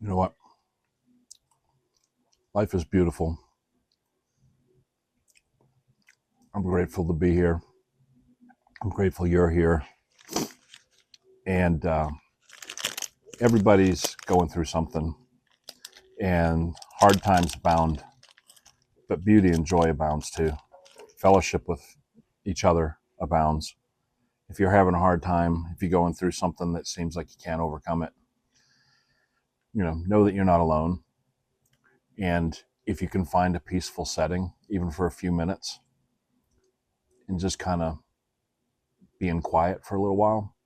You know what? Life is beautiful. I'm grateful to be here. I'm grateful you're here. And everybody's going through something, and hard times abound, but beauty and joy abounds too. Fellowship with each other abounds. If you're having a hard time, if you're going through something that seems like you can't overcome it, know that you're not alone. And if you can find a peaceful setting, even for a few minutes, and just kind of being quiet for a little while,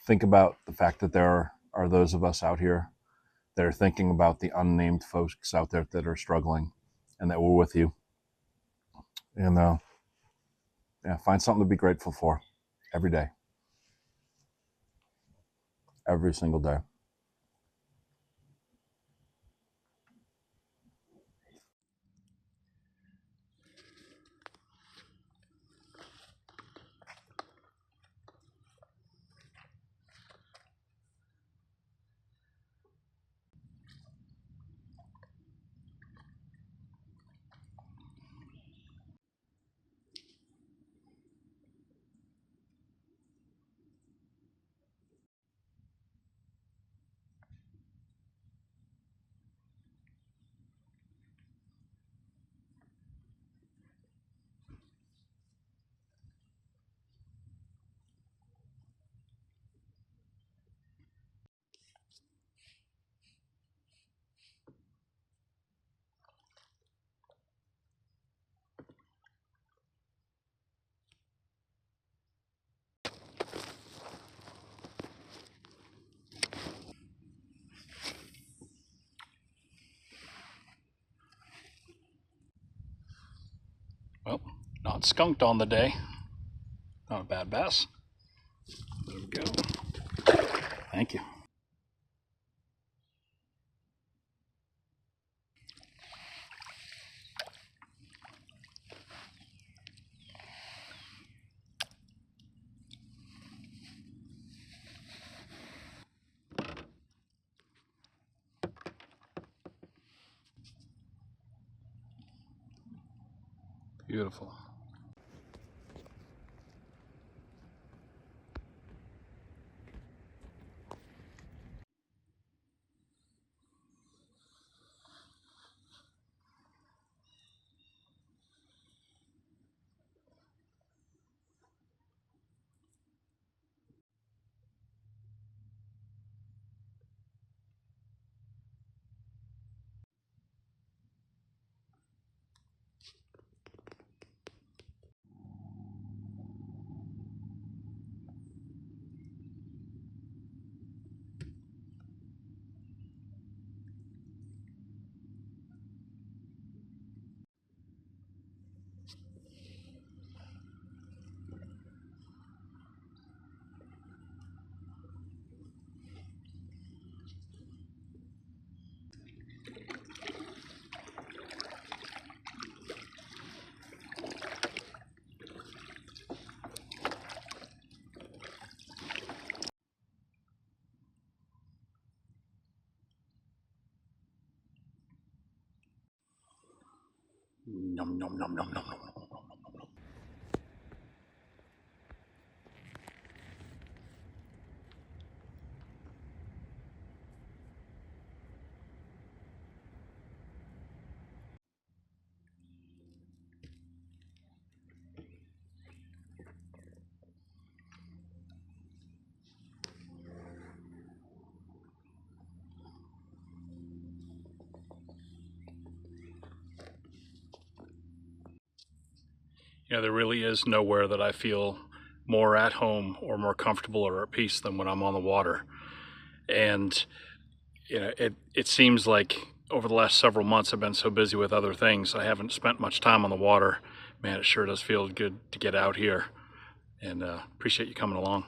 think about the fact that there are those of us out here that are thinking about the unnamed folks out there that are struggling, and that we're with you. And yeah, find something to be grateful for every day, every single day. Well, not skunked on the day. Not a bad bass. There we go. Thank you. Beautiful. Nom nom nom nom nom nom. There really is nowhere that I feel more at home or more comfortable or at peace than when I'm on the water. And it seems like over the last several months I've been so busy with other things I haven't spent much time on the water. Man, it sure does feel good to get out here, and appreciate you coming along.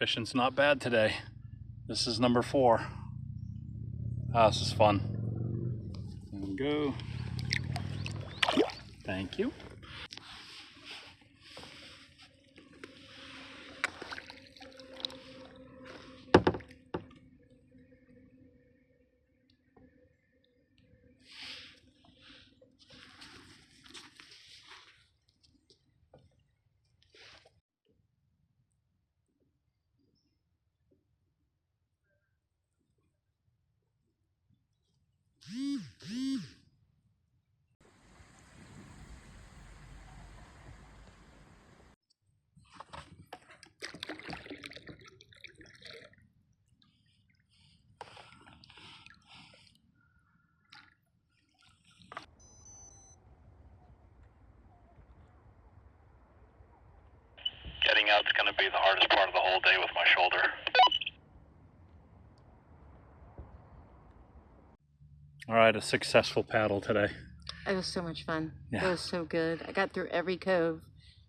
Fishing's not bad today. This is number 4. Ah, this is fun. There we go. Thank you. Getting out's going to be the hardest part of the whole day with my shoulder. All right, a successful paddle today. It was so much fun. Yeah. It was so good. I got through every cove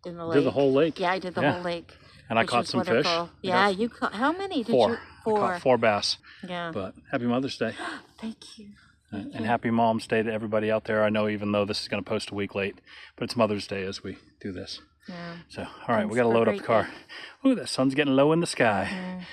in the lake. Did the whole lake? Yeah, I did the Yeah. whole lake. And I which caught was some wonderful. fish. Yeah, you caught, how many did 4. you? I 4. caught 4 bass. Yeah. But happy Mother's Day. Thank you. And happy Mom's Day to everybody out there. I know even though this is going to post a week late, but it's Mother's Day as we do this. Yeah. So, all right, we Thanks got to for load up great the car. day. Ooh, that sun's getting low in the sky.